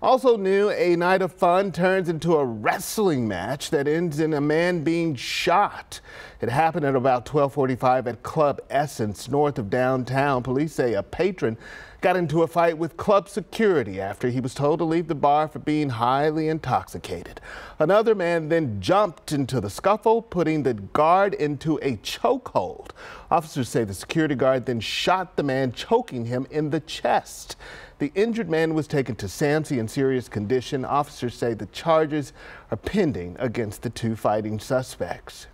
Also new, a night of fun turns into a wrestling match that ends in a man being shot. It happened at about 12:45 at Club Essence north of downtown. Police say a patron got into a fight with club security after he was told to leave the bar for being highly intoxicated. Another man then jumped into the scuffle, putting the guard into a chokehold. Officers say the security guard then shot the man, choking him in the chest. The injured man was taken to SAMC in serious condition. Officers say the charges are pending against the two fighting suspects.